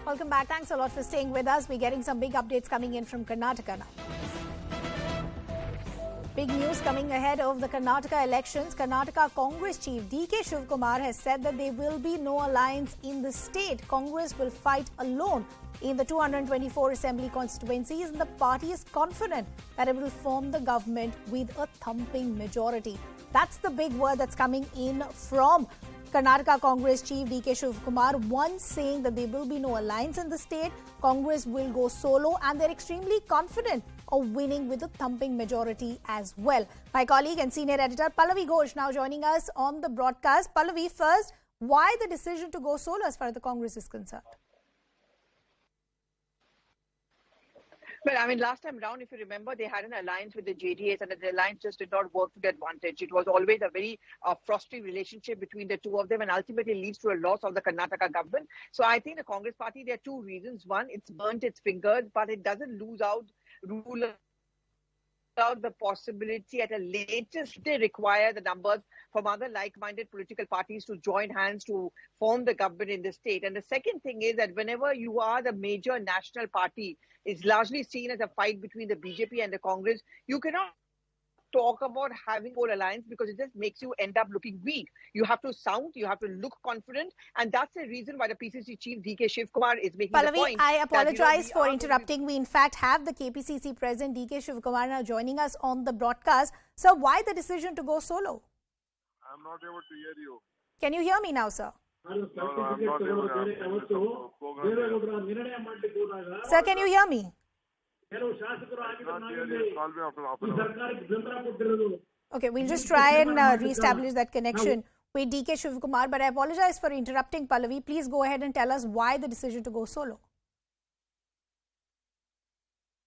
Welcome back. Thanks a lot for staying with us. We're getting some big updates coming in from Karnataka now. Big news coming ahead of the Karnataka elections. Karnataka Congress chief D.K. Shivakumar has said that there will be no alliance in the state. Congress will fight alone in the 224 assembly constituencies, and the party is confident that it will form the government with a thumping majority. That's the big word that's coming in from Karnataka Congress chief D.K. Shivakumar, one saying that there will be no alliance in the state, Congress will go solo, and they're extremely confident of winning with a thumping majority as well. My colleague and senior editor Pallavi Ghosh now joining us on the broadcast. Pallavi, first, why the decision to go solo as far as the Congress is concerned? Well, I mean, last time round, if you remember, they had an alliance with the JDS and the alliance just did not work to their advantage. It was always a very frosty relationship between the two of them and ultimately leads to a loss of the Karnataka government. So I think the Congress party, there are two reasons. One, it's burnt its fingers, but it doesn't rule out the possibility at a later stage they require the numbers from other like-minded political parties to join hands to form the government in the state. And the second thing is that whenever you are the major national party, it's largely seen as a fight between the BJP and the Congress. You cannot talk about having whole alliance because it just makes you end up looking weak. You have to sound, you have to look confident, and that's the reason why the PCC chief D.K. Shivakumar is making Pallavi, the point. I apologize for interrupting. We in fact have the KPCC president D.K. Shivakumar now joining us on the broadcast. So why the decision to go solo? I'm not able to hear you. Can you hear me now, sir? No, I'm not able to. Sir, can you hear me? Okay, we'll just try and re-establish that connection with D.K. Shivakumar. But I apologize for interrupting, Pallavi. Please go ahead and tell us why the decision to go solo.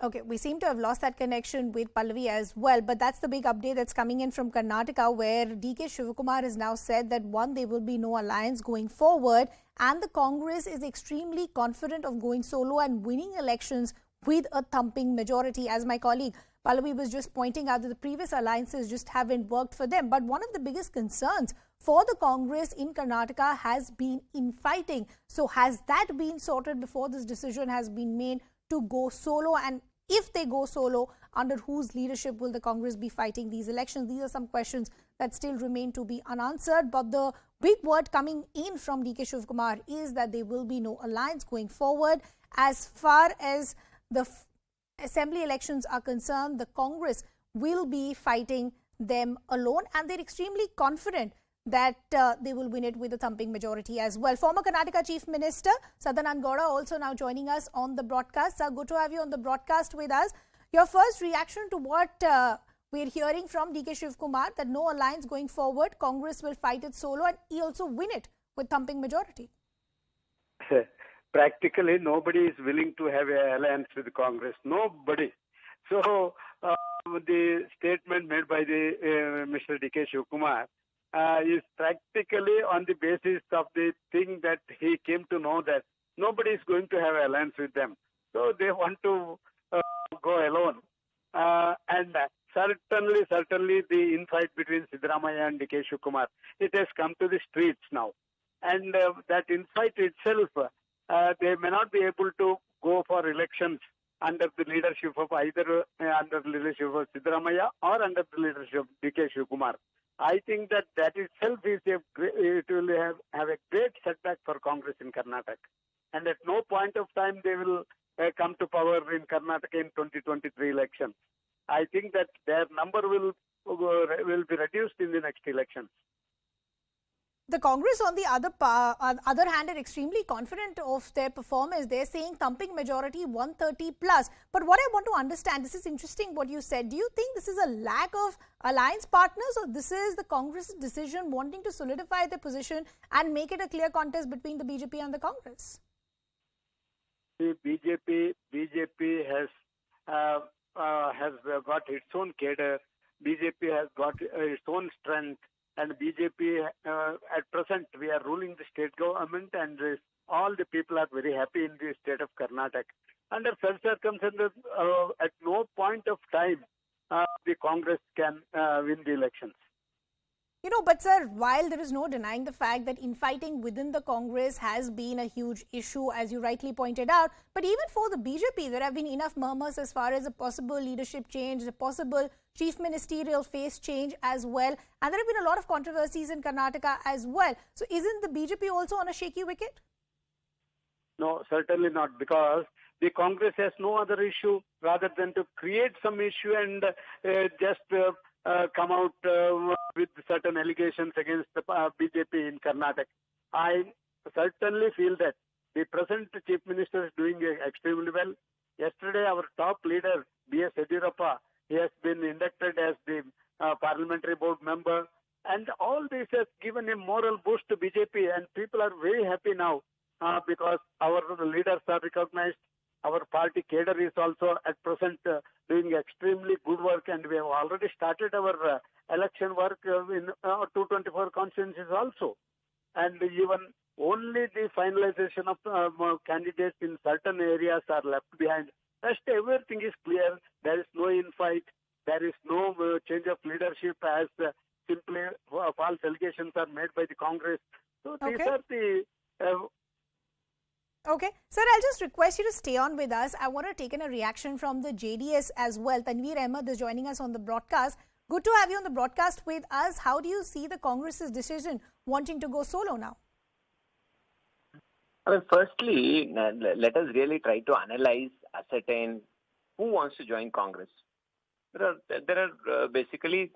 Okay, we seem to have lost that connection with Pallavi as well. But that's the big update that's coming in from Karnataka, where D.K. Shivakumar has now said that, one, there will be no alliance going forward, and the Congress is extremely confident of going solo and winning elections with a thumping majority. As my colleague Pallavi was just pointing out, that the previous alliances just haven't worked for them. But one of the biggest concerns for the Congress in Karnataka has been infighting. So has that been sorted before this decision has been made to go solo? And if they go solo, under whose leadership will the Congress be fighting these elections? These are some questions that still remain to be unanswered. But the big word coming in from D.K. Shivakumar is that there will be no alliance going forward. As far as the assembly elections are concerned, the Congress will be fighting them alone, and they're extremely confident that they will win it with a thumping majority as well. Former Karnataka Chief Minister Sadanand Gowda also now joining us on the broadcast. Sir, good to have you on the broadcast with us. Your first reaction to what we're hearing from D.K. Shivakumar, that no alliance going forward, Congress will fight it solo and he also win it with thumping majority. Practically, nobody is willing to have an alliance with Congress. Nobody. So, the statement made by the Mr. D.K. Shivakumar is practically on the basis of the thing that he came to know that nobody is going to have an alliance with them. So, they want to go alone. And certainly the infight between Siddaramaiah and D.K. Shivakumar, it has come to the streets now. And that infight itself, they may not be able to go for elections under the leadership of either under the leadership of Siddaramaiah or under the leadership of D.K. Shivakumar. I think that itself is it will have a great setback for Congress in Karnataka. And at no point of time they will come to power in Karnataka in 2023 elections. I think that their number will be reduced in the next elections. The Congress, on the other hand, are extremely confident of their performance. They're saying thumping majority 130 plus. But what I want to understand, this is interesting what you said. Do you think this is a lack of alliance partners, or this is the Congress decision wanting to solidify their position and make it a clear contest between the BJP and the Congress? The BJP has got its own cadre. BJP has got its own strength. And BJP, at present, we are ruling the state government, and all the people are very happy in the state of Karnataka. Under such circumstances, at no point of time, the Congress can win the elections. But sir, while there is no denying the fact that infighting within the Congress has been a huge issue, as you rightly pointed out, but even for the BJP, there have been enough murmurs as far as a possible leadership change, the possible chief ministerial face change as well. And there have been a lot of controversies in Karnataka as well. So isn't the BJP also on a shaky wicket? No, certainly not, because the Congress has no other issue rather than to create some issue and just come out with certain allegations against the BJP in Karnataka. I certainly feel that the present Chief Minister is doing extremely well. Yesterday, our top leader, B.S. Yediyurappa, he has been inducted as the parliamentary board member. And all this has given a moral boost to BJP, and people are very happy now because our leaders are recognized. Our party cadre is also at present doing extremely good work, and we have already started our election work in 224 constituencies also. And even only the finalization of candidates in certain areas are left behind. Rest everything is clear. There is no infight. There is no change of leadership as simply false allegations are made by the Congress. So these are the... Okay. Sir, I'll just request you to stay on with us. I want to take in a reaction from the JDS as well. Tanveer Ahmed is joining us on the broadcast. Good to have you on the broadcast with us. How do you see the Congress's decision wanting to go solo now? Firstly, let us really try to analyze, ascertain who wants to join Congress. There are basically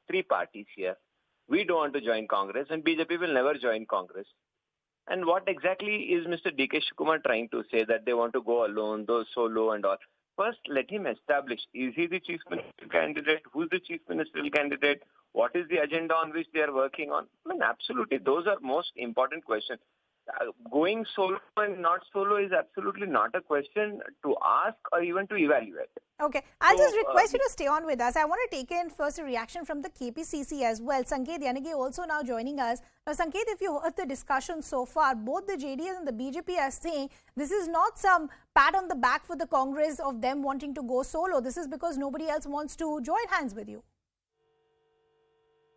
three parties here. We don't want to join Congress, and BJP will never join Congress. And what exactly is Mr. D.K. Shivakumar trying to say, that they want to go alone, go solo and all? First, let him establish, is he the chief ministerial candidate? Who's the chief ministerial candidate? What is the agenda on which they are working on? Absolutely, those are most important questions. Going solo and not solo is absolutely not a question to ask or even to evaluate. Okay, I'll just request you to stay on with us. I want to take in first a reaction from the KPCC as well. Sanket Yanagi also now joining us. Now, Sanket, if you heard the discussion so far, both the JDS and the BJP are saying this is not some pat on the back for the Congress of them wanting to go solo. This is because nobody else wants to join hands with you.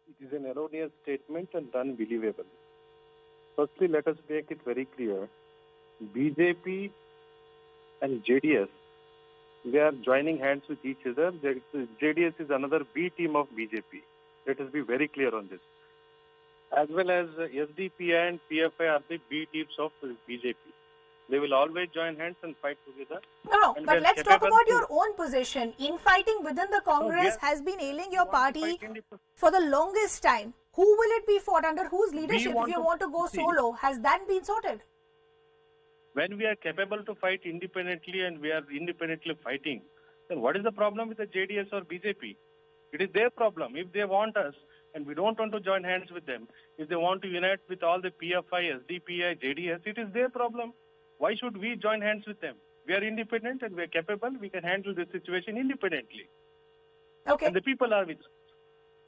It is an erroneous statement and unbelievable. Firstly, let us make it very clear. BJP and JDS, they are joining hands with each other. JDS is another B team of BJP. Let us be very clear on this. As well as SDPI and PFI are the B teams of BJP. They will always join hands and fight together. No, but let's talk about your own position. Infighting within the Congress has been ailing your party for the longest time. Who will it be fought? Under whose leadership if you want to go solo? Has that been sorted? When we are capable to fight independently and we are independently fighting, then what is the problem with the JDS or BJP? It is their problem. If they want us and we don't want to join hands with them, if they want to unite with all the PFI, SDPI, JDS, it is their problem. Why should we join hands with them? We are independent and we are capable. We can handle this situation independently. Okay. And the people are with us.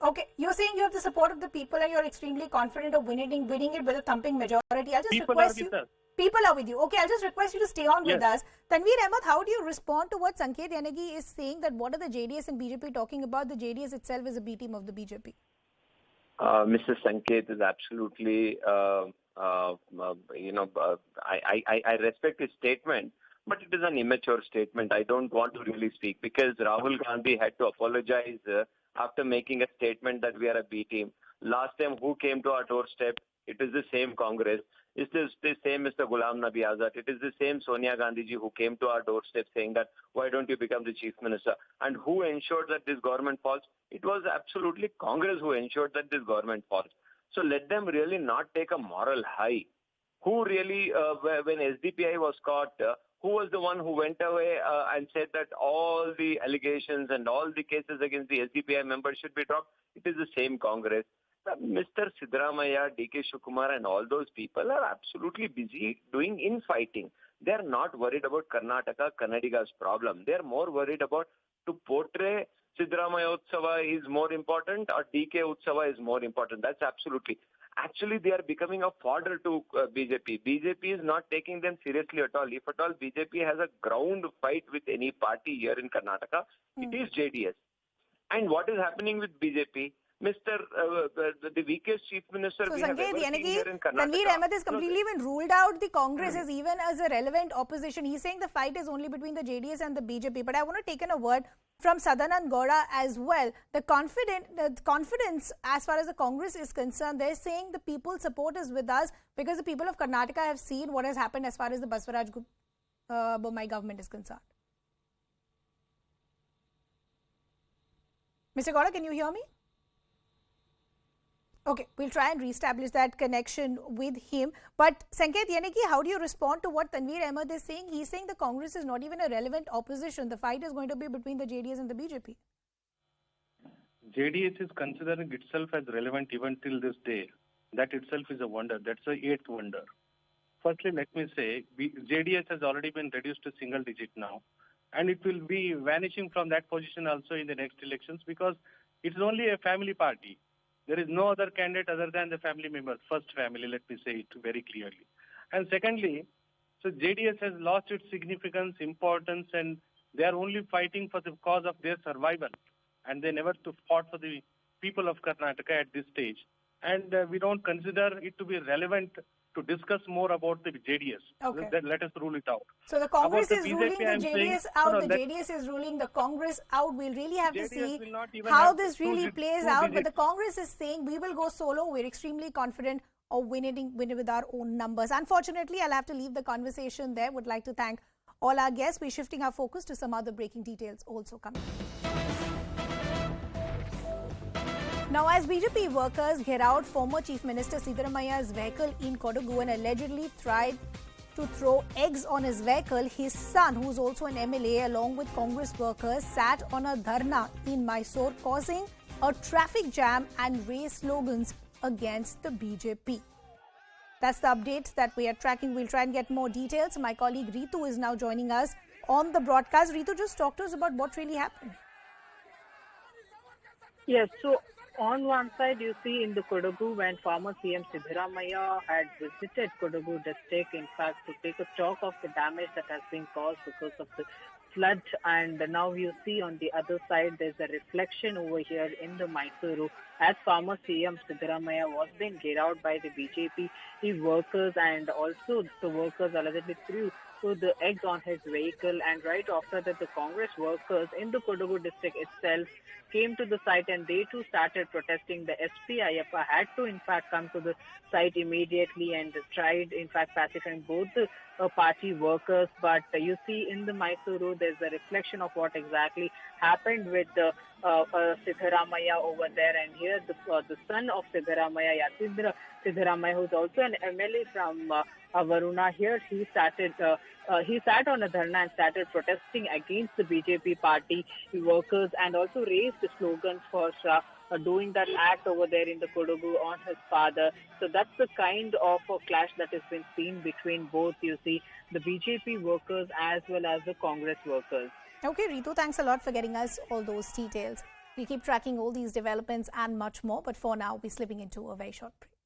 Okay, you're saying you have the support of the people and you're extremely confident of winning it with a thumping majority. I'll just request you. People are with you. Okay, I'll just request you to stay on with us. Tanveer Ahmed, how do you respond to what Sanket Yanagi is saying, that what are the JDS and BJP talking about? The JDS itself is a B team of the BJP. Mr. Sanket is absolutely, I respect his statement, but it is an immature statement. I don't want to really speak because Rahul Gandhi had to apologize after making a statement that we are a B team. Last time, who came to our doorstep? It is the same Congress. It is the same Mr. Ghulam Nabi Azad. It is the same Sonia Gandhi ji who came to our doorstep saying that, why don't you become the chief minister? And who ensured that this government falls? It was absolutely Congress who ensured that this government falls. So let them really not take a moral high. Who really, when SDPI was caught, who was the one who went away and said that all the allegations and all the cases against the SDPI members should be dropped? It is the same Congress. Mr. Siddaramaiah, D.K. Shivakumar and all those people are absolutely busy doing infighting. They are not worried about Karnataka, Kannadiga's problem. They are more worried about to portray Siddaramaiah Utsava is more important or D.K. Utsava is more important. That's absolutely. Actually, they are becoming a fodder to BJP. BJP is not taking them seriously at all. If at all BJP has a ground fight with any party here in Karnataka, it is JDS. And what is happening with BJP? the weakest chief minister So we have Sanket, ever seen यानी here कि in Karnataka. Tanveer Ahmed has completely even ruled out the Congress as even as a relevant opposition. He's saying the fight is only between the JDS and the BJP. But I want to take in a word from Sadanand Gowda as well. The confidence as far as the Congress is concerned, they're saying the people's support is with us because the people of Karnataka have seen what has happened as far as the Basavaraj Bommai government is concerned. Mr. Gowda, can you hear me? Okay, we'll try and reestablish that connection with him. But Sanket, how do you respond to what Tanveer Ahmed is saying? He's saying the Congress is not even a relevant opposition. The fight is going to be between the JDS and the BJP. JDS is considering itself as relevant even till this day. That itself is a wonder. That's the eighth wonder. Firstly, let me say, JDS has already been reduced to single digit now. And it will be vanishing from that position also in the next elections because it's only a family party. There is no other candidate other than the family members, first family, let me say it very clearly. And secondly, so JDS has lost its significance, importance, and they are only fighting for the cause of their survival. And they never fought for the people of Karnataka at this stage. And we don't consider it to be relevant to discuss more about the JDS. Okay. Let us rule it out. So the Congress is BJP, ruling the I'm JDS saying, out, the JDS is ruling the Congress out. We'll really have to see how this really plays out. But the Congress is saying we will go solo. We're extremely confident of winning with our own numbers. Unfortunately, I'll have to leave the conversation there. Would like to thank all our guests. We're shifting our focus to some other breaking details also coming. Now, as BJP workers get out former Chief Minister Siddaramaia's vehicle in Kodagu and allegedly tried to throw eggs on his vehicle, his son, who's also an MLA, along with Congress workers, sat on a dharna in Mysore, causing a traffic jam and raised slogans against the BJP. That's the update that we are tracking. We'll try and get more details. My colleague Ritu is now joining us on the broadcast. Ritu, just talk to us about what really happened. Yes, so on one side, you see in the Kodagu when former CM Siddaramaiah had visited Kodagu district, in fact, to take a stock of the damage that has been caused because of the flood. And now you see on the other side, there's a reflection over here in the Mysuru as former CM Siddaramaiah was being get out by the BJP workers, and also the workers allegedly threw the eggs on his vehicle. And right after that, the Congress workers in the Kodagu district itself came to the site and they too started protesting. The SP Ayappa had to in fact come to the site immediately and tried in fact pacifying both the party workers. But you see in the Mysuru, there's a reflection of what exactly happened with the Siddaramaiah over there. And here the son of Siddaramaiah, Yatindra Siddaramaiah, who's also an MLA from Varuna, here he sat on a dharna and started protesting against the BJP party workers and also raised the slogans for doing that act over there in the Kodagu on his father. So that's the kind of a clash that has been seen between both, you see, the BJP workers as well as the Congress workers. Okay, Ritu, thanks a lot for getting us all those details. We'll keep tracking all these developments and much more. But for now, we're slipping into a very short break.